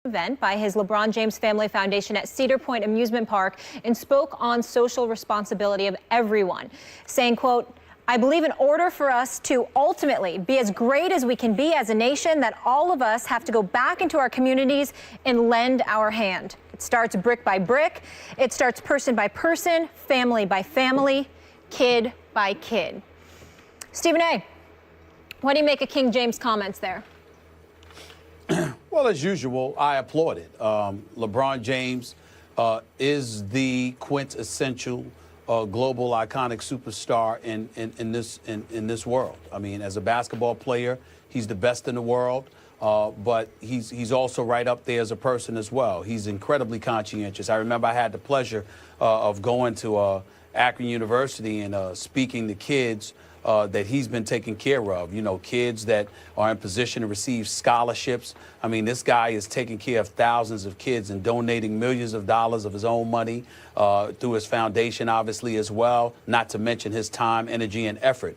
event by his LeBron James Family Foundation at Cedar Point Amusement Park and spoke on social responsibility of everyone, saying, quote, "I believe in order for us to ultimately be as great as we can be as a nation, that all of us have to go back into our communities and lend our hand. It starts brick by brick. It starts person by person, family by family, kid by kid." Stephen A., what do you make of King James' comments there? Well, as usual, I applaud it. LeBron James is the quintessential global iconic superstar in this world. I mean, as a basketball player, he's the best in the world, but he's also right up there as a person as well. He's incredibly conscientious. I remember I had the pleasure of going to Akron University and speaking to kids that he's been taking care of, you know, kids that are in position to receive scholarships. I mean, this guy is taking care of thousands of kids and donating millions of dollars of his own money through his foundation, obviously, as well, not to mention his time, energy, and effort.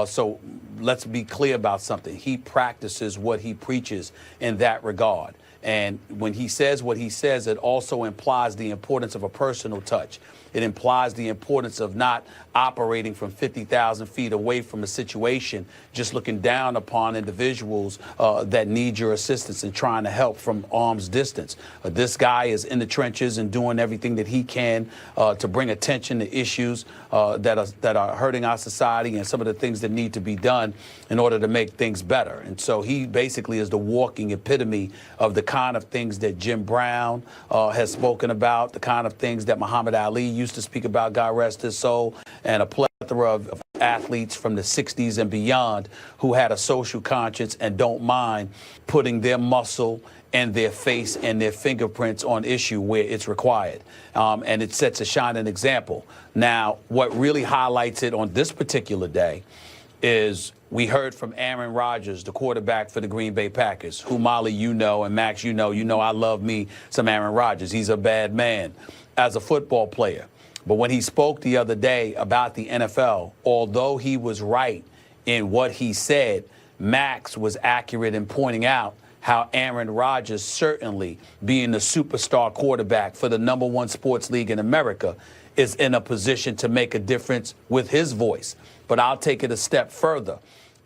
So let's be clear about something. He practices what he preaches in that regard. And when he says what he says, it also implies the importance of a personal touch. It implies the importance of not operating from 50,000 feet away from a situation, just looking down upon individuals that need your assistance and trying to help from arm's distance. This guy is in the trenches and doing everything that he can to bring attention to issues that are hurting our society and some of the things that need to be done in order to make things better. And so he basically is the walking epitome of the kind of things that Jim Brown has spoken about, the kind of things that Muhammad Ali used to speak about, God rest his soul, and a plethora of athletes from the 60s and beyond who had a social conscience and don't mind putting their muscle and their face and their fingerprints on issue where it's required. And it sets a shining example. Now, what really highlights it on this particular day is we heard from Aaron Rodgers, the quarterback for the Green Bay Packers, who, Molly, you know, and Max, you know I love me some Aaron Rodgers. He's a bad man as a football player. But when he spoke the other day about the NFL, although he was right in what he said, Max was accurate in pointing out how Aaron Rodgers, certainly being the superstar quarterback for the #1 sports league in America, is in a position to make a difference with his voice. But I'll take it a step further.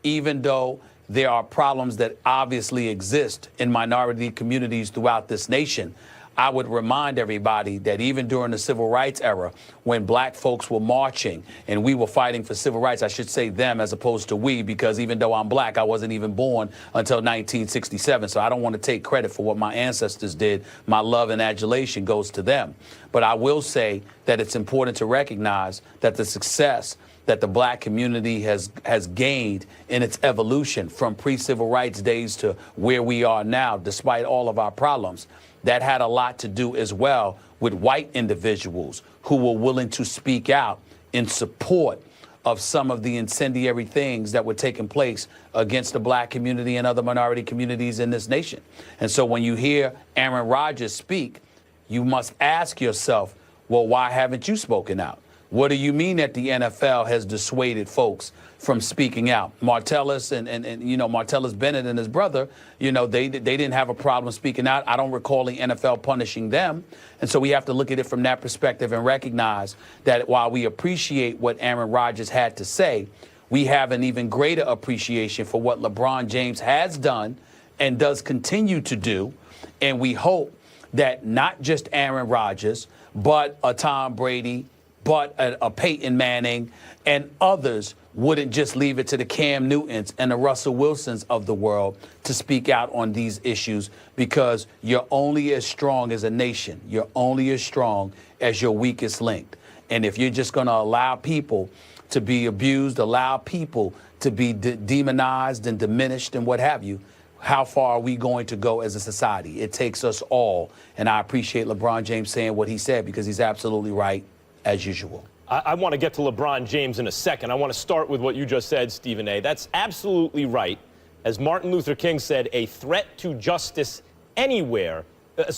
Even though there are problems that obviously exist in minority communities throughout this nation, I would remind everybody that even during the civil rights era, when black folks were marching and we were fighting for civil rights, I should say them as opposed to we, because even though I'm black, I wasn't even born until 1967. So I don't want to take credit for what my ancestors did. My love and adulation goes to them. But I will say that it's important to recognize that the success that the black community has gained in its evolution from pre-civil rights days to where we are now, despite all of our problems, that had a lot to do as well with white individuals who were willing to speak out in support of some of the incendiary things that were taking place against the black community and other minority communities in this nation. And so when you hear Aaron Rodgers speak, you must ask yourself, well, why haven't you spoken out? What do you mean that the NFL has dissuaded folks from speaking out? Martellus and you know, Martellus Bennett and his brother, you know, they didn't have a problem speaking out. I don't recall the NFL punishing them. And so we have to look at it from that perspective and recognize that while we appreciate what Aaron Rodgers had to say, we have an even greater appreciation for what LeBron James has done and does continue to do. And we hope that not just Aaron Rodgers, but a Tom Brady, but a Peyton Manning and others wouldn't just leave it to the Cam Newtons and the Russell Wilsons of the world to speak out on these issues, because you're only as strong as a nation. You're only as strong as your weakest link. And if you're just going to allow people to be abused, allow people to be demonized and diminished and what have you, how far are we going to go as a society? It takes us all. And I appreciate LeBron James saying what he said, because he's absolutely right, as usual. I want to get to LeBron James in a second. I want to start with what you just said, Stephen A. That's absolutely right. As Martin Luther King said, a threat to justice anywhere, you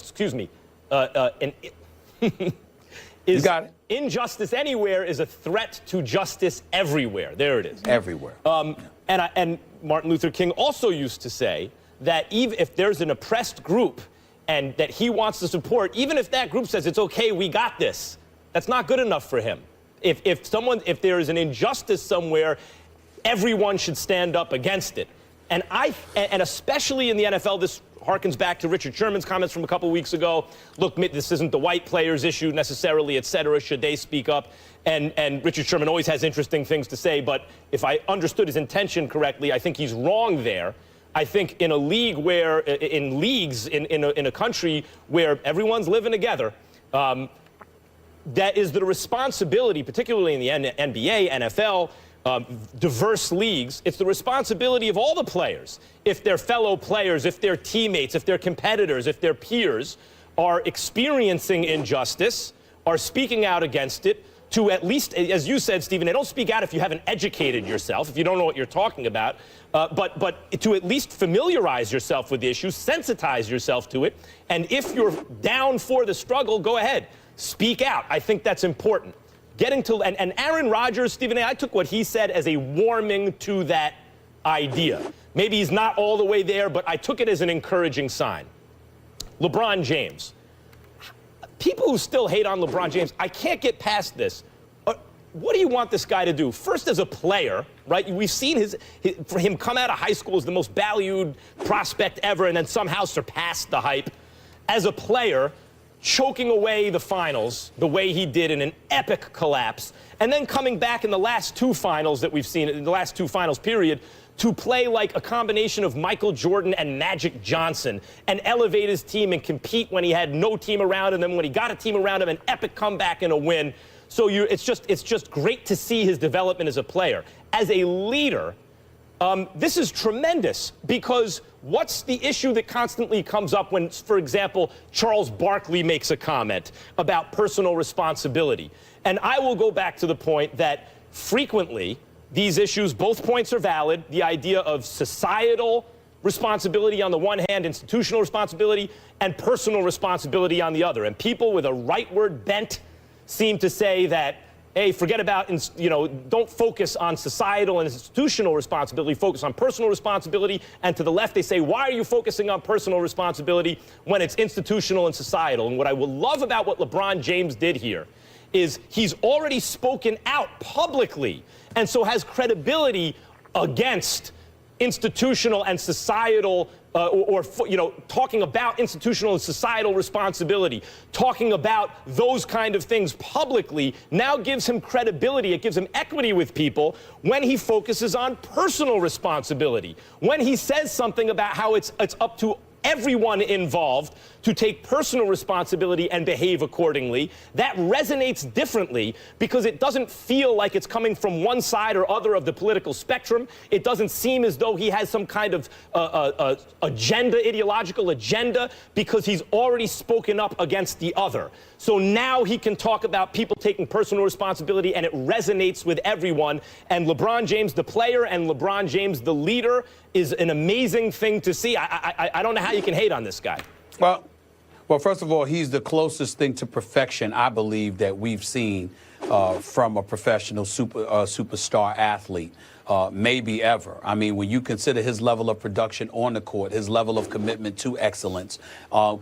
got it. Injustice anywhere is a threat to justice everywhere. There it is. Everywhere. And Martin Luther King also used to say that even if there's an oppressed group and that he wants to support, even if that group says it's okay, we got this. That's not good enough for him. If there is an injustice somewhere, everyone should stand up against it. And especially in the NFL, this harkens back to Richard Sherman's comments from a couple weeks ago. Look, this isn't the white players' issue necessarily, et cetera. Should they speak up? And Richard Sherman always has interesting things to say, but if I understood his intention correctly, I think he's wrong there. I think in a league where, in a country where everyone's living together, that is the responsibility, particularly in the NBA, NFL, diverse leagues, it's the responsibility of all the players. If their fellow players, if their teammates, if their competitors, if their peers are experiencing injustice, are speaking out against it, to at least, as you said, Stephen, they don't speak out if you haven't educated yourself, if you don't know what you're talking about, but to at least familiarize yourself with the issue, sensitize yourself to it, and if you're down for the struggle, go ahead. Speak out. I think that's important. Getting to, and Aaron Rodgers, Stephen A., I took what he said as a warming to that idea. Maybe he's not all the way there, but I took it as an encouraging sign. LeBron James. People who still hate on LeBron James, I can't get past this. What do you want this guy to do? First, as a player, right? We've seen for him come out of high school as the most valued prospect ever and then somehow surpassed the hype. As a player, choking away the finals the way he did in an epic collapse, and then coming back in the last two finals that we've seen, in the last two finals period, to play like a combination of Michael Jordan and Magic Johnson and elevate his team and compete when he had no team around him, and then when he got a team around him, an epic comeback and a win. So it's just great to see his development as a player. As a leader, this is tremendous, because what's the issue that constantly comes up when, for example, Charles Barkley makes a comment about personal responsibility? And I will go back to the point that frequently these issues, both points are valid. The idea of societal responsibility on the one hand, institutional responsibility, and personal responsibility on the other. And people with a rightward bent seem to say that, hey, forget about, don't focus on societal and institutional responsibility, focus on personal responsibility. And to the left, they say, why are you focusing on personal responsibility when it's institutional and societal? And what I will love about what LeBron James did here is he's already spoken out publicly, and so has credibility against institutional and societal talking about institutional and societal responsibility, talking about those kind of things publicly, now gives him credibility. It gives him equity with people when he focuses on personal responsibility. When he says something about how it's up to everyone involved to take personal responsibility and behave accordingly, that resonates differently because it doesn't feel like it's coming from one side or other of the political spectrum. It doesn't seem as though he has some kind of ideological agenda, because he's already spoken up against the other. So now he can talk about people taking personal responsibility, and it resonates with everyone. And LeBron James, the player, and LeBron James, the leader, is an amazing thing to see. I don't know how you can hate on this guy. Well, first of all, he's the closest thing to perfection, I believe, that we've seen from a professional superstar athlete, maybe ever. I mean, when you consider his level of production on the court, his level of commitment to excellence,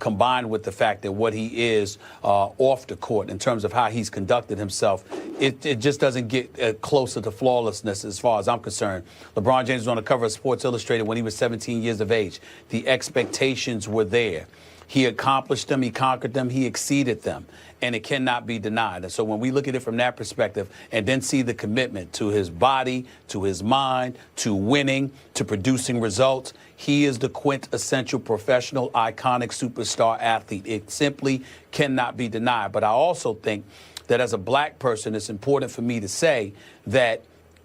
combined with the fact that what he is off the court in terms of how he's conducted himself, it just doesn't get closer to flawlessness as far as I'm concerned. LeBron James was on the cover of Sports Illustrated when he was 17 years of age. The expectations were there. He accomplished them, he conquered them, he exceeded them, and it cannot be denied. And so when we look at it from that perspective and then see the commitment to his body, to his mind, to winning, to producing results, he is the quintessential professional, iconic superstar athlete. It simply cannot be denied. But I also think that as a black person, it's important for me to say that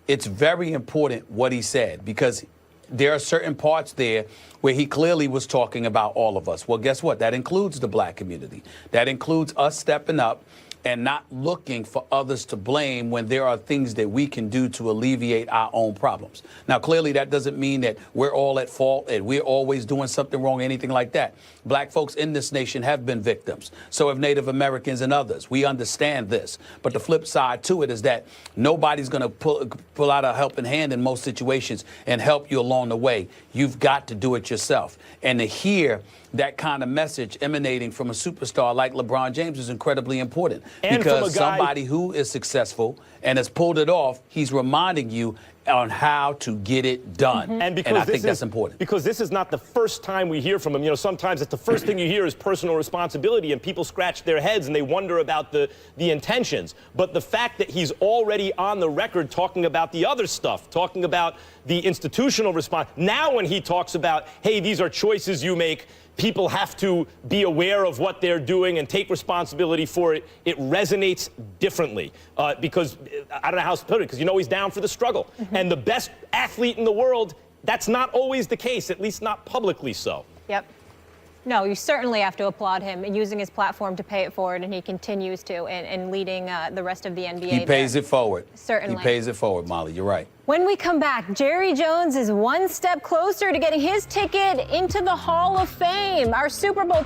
it's very important what he said, because there are certain parts there where he clearly was talking about all of us. Well, guess what? That includes the black community. That includes us stepping up and not looking for others to blame when there are things that we can do to alleviate our own problems. Now, clearly, that doesn't mean that we're all at fault and we're always doing something wrong, anything like that. Black folks in this nation have been victims. So have Native Americans and others. We understand this. But the flip side to it is that nobody's going to pull out a helping hand in most situations and help you along the way. You've got to do it yourself. And to hear that kind of message emanating from a superstar like LeBron James is incredibly important. And because from a guy, somebody who is successful and has pulled it off, he's reminding you on how to get it done. And I think that's important. Because this is not the first time we hear from him. You know, sometimes it's the first thing you hear is personal responsibility, and people scratch their heads and they wonder about the intentions. But the fact that he's already on the record talking about the other stuff, talking about the institutional response, now when he talks about, hey, these are choices you make, people have to be aware of what they're doing and take responsibility for it, it resonates differently. Because, I don't know how to put it, because you know he's down for the struggle. And the best athlete in the world, that's not always the case, at least not publicly so. Yep. No, you certainly have to applaud him and using his platform to pay it forward, and he continues to, and leading the rest of the NBA. He pays it forward. Certainly. He pays it forward, Molly. You're right. When we come back, Jerry Jones is one step closer to getting his ticket into the Hall of Fame. Our Super Bowl